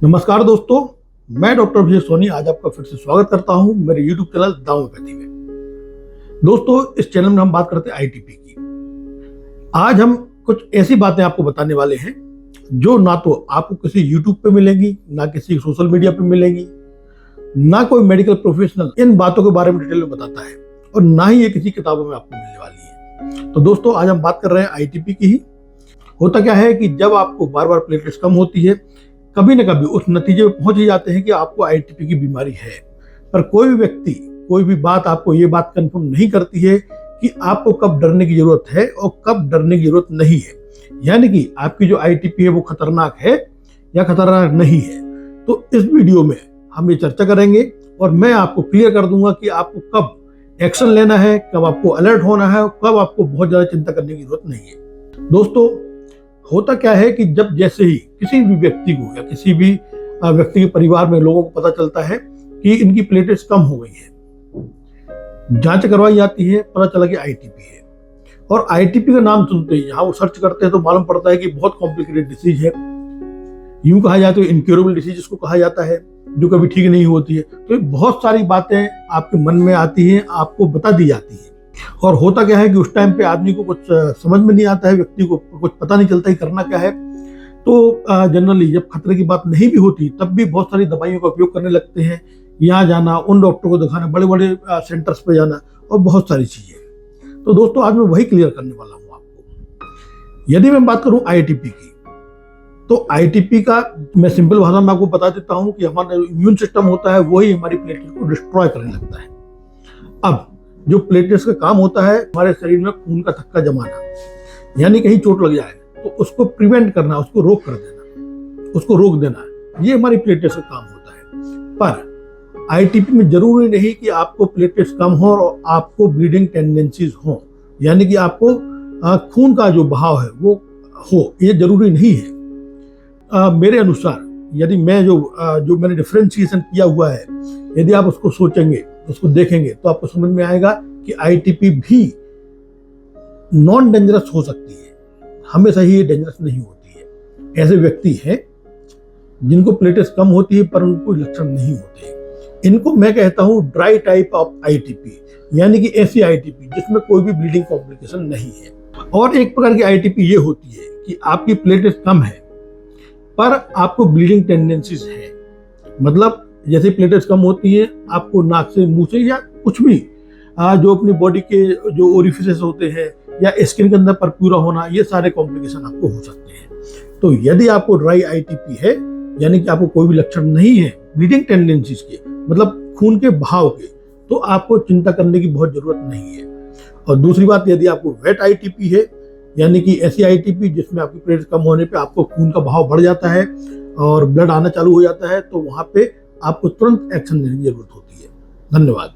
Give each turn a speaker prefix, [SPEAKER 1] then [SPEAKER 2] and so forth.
[SPEAKER 1] नमस्कार दोस्तों, मैं डॉक्टर अभिषेक सोनी आज आपका फिर से स्वागत करता हूं मेरे यूट्यूब चैनल दावोपैथी में। दोस्तों, इस चैनल में हम बात करते हैं आईटीपी की। आज हम कुछ ऐसी बातें आपको बताने वाले हैं जो ना तो आपको किसी यूट्यूब पे मिलेंगी, ना किसी सोशल मीडिया पे मिलेंगी, ना कोई मेडिकल प्रोफेशनल इन बातों के बारे में डिटेल में बताता है और ना ही ये किसी किताबों में आपको मिलने वाली है। तो दोस्तों, आज हम बात कर रहे हैं आईटीपी की ही। होता क्या है कि जब आपको बार बार प्लेटलेट्स कम होती है, कभी न कभी उस नतीजे में पहुंच ही जाते हैं कि आपको आईटीपी की बीमारी है। पर कोई भी व्यक्ति, कोई भी बात आपको ये बात कंफर्म नहीं करती है कि आपको कब डरने की जरूरत है और कब डरने की जरूरत नहीं है, यानी कि आपकी जो आईटीपी है वो खतरनाक है या खतरनाक नहीं है। तो इस वीडियो में हम ये चर्चा करेंगे और मैं आपको क्लियर कर दूंगा कि आपको कब एक्शन लेना है, कब आपको अलर्ट होना है और कब आपको बहुत ज्यादा चिंता करने की जरूरत नहीं है। दोस्तों, होता क्या है कि जब जैसे ही किसी भी व्यक्ति को या किसी भी व्यक्ति के परिवार में लोगों को पता चलता है कि इनकी प्लेटलेट्स कम हो गई है, जांच करवाई जाती है, पता चला कि आईटीपी है। और आईटीपी का नाम सुनते ही यहाँ वो सर्च करते हैं तो मालूम पड़ता है कि बहुत कॉम्प्लिकेटेड डिसीज है। यूं कहा जाए तो इनक्योरेबल डिसीज इसको कहा जाता है, जो कभी ठीक नहीं होती है। तो बहुत सारी बातें आपके मन में आती हैं, आपको बता दी जाती है। और होता क्या है कि उस टाइम पे आदमी को कुछ समझ में नहीं आता है, व्यक्ति को कुछ पता नहीं चलता ही करना क्या है। तो जनरली जब खतरे की बात नहीं भी होती तब भी बहुत सारी दवाइयों का उपयोग करने लगते हैं। यहाँ जाना, उन डॉक्टर को दिखाना, बड़े बड़े सेंटर्स पे जाना और बहुत सारी चीजें। तो दोस्तों, आज मैं वही क्लियर करने वाला हूँ आपको। यदि मैं बात करूँ आईटीपी की, तो आईटीपी का मैं सिंपल भाषा में आपको बता देता हूँ कि हमारा इम्यून सिस्टम होता है वही हमारी प्लेटलेट को डिस्ट्रॉय करने लगता है। अब जो प्लेटलेट्स का काम होता है हमारे शरीर में खून का थक्का जमाना, यानी कहीं चोट लग जाए तो उसको प्रिवेंट करना, उसको रोक कर देना, उसको रोक देना, ये हमारी प्लेटलेट्स का काम होता है। पर आईटीपी में जरूरी नहीं कि आपको प्लेटलेट्स कम हो और आपको ब्लीडिंग टेंडेंसीज हो, यानी कि आपको खून का जो बहाव है वो हो, ये जरूरी नहीं है। मेरे अनुसार यदि मैं जो मैंने डिफरेंशिएशन किया हुआ है, यदि आप उसको सोचेंगे, उसको देखेंगे तो आपको समझ में आएगा कि आईटीपी भी नॉन डेंजरस हो सकती है, हमेशा ही ये डेंजरस नहीं होती है। ऐसे व्यक्ति हैं जिनको प्लेटलेट्स कम होती है पर उनको लक्षण नहीं होते। इनको मैं कहता हूं ड्राई टाइप ऑफ आईटीपी, यानी कि ऐसी आईटीपी जिसमें कोई भी ब्लीडिंग कॉम्प्लिकेशन नहीं है। और एक प्रकार की आईटीपी ये होती है कि आपकी प्लेटलेट्स कम है पर आपको ब्लीडिंग टेंडेंसीज है। मतलब जैसे प्लेटलेट्स कम होती है, आपको नाक से, मुंह से या कुछ भी जो अपनी बॉडी के जो ओरिफिसेस होते हैं या स्किन के अंदर परप्यूरा होना, ये सारे कॉम्प्लिकेशन आपको हो सकते हैं। तो यदि आपको ड्राई आईटीपी है, यानी कि आपको कोई भी लक्षण नहीं है ब्लीडिंग टेंडेंसीज के, मतलब खून के बहाव के, तो आपको चिंता करने की बहुत जरूरत नहीं है। और दूसरी बात, यदि आपको वेट आईटीपी है, यानी कि ऐसी आईटीपी जिसमें आपकी प्लेटलेट्स कम होने पे आपको खून का बहाव बढ़ जाता है और ब्लड आना चालू हो जाता है, तो वहां पे आपको तुरंत एक्शन लेने की जरूरत होती है। धन्यवाद।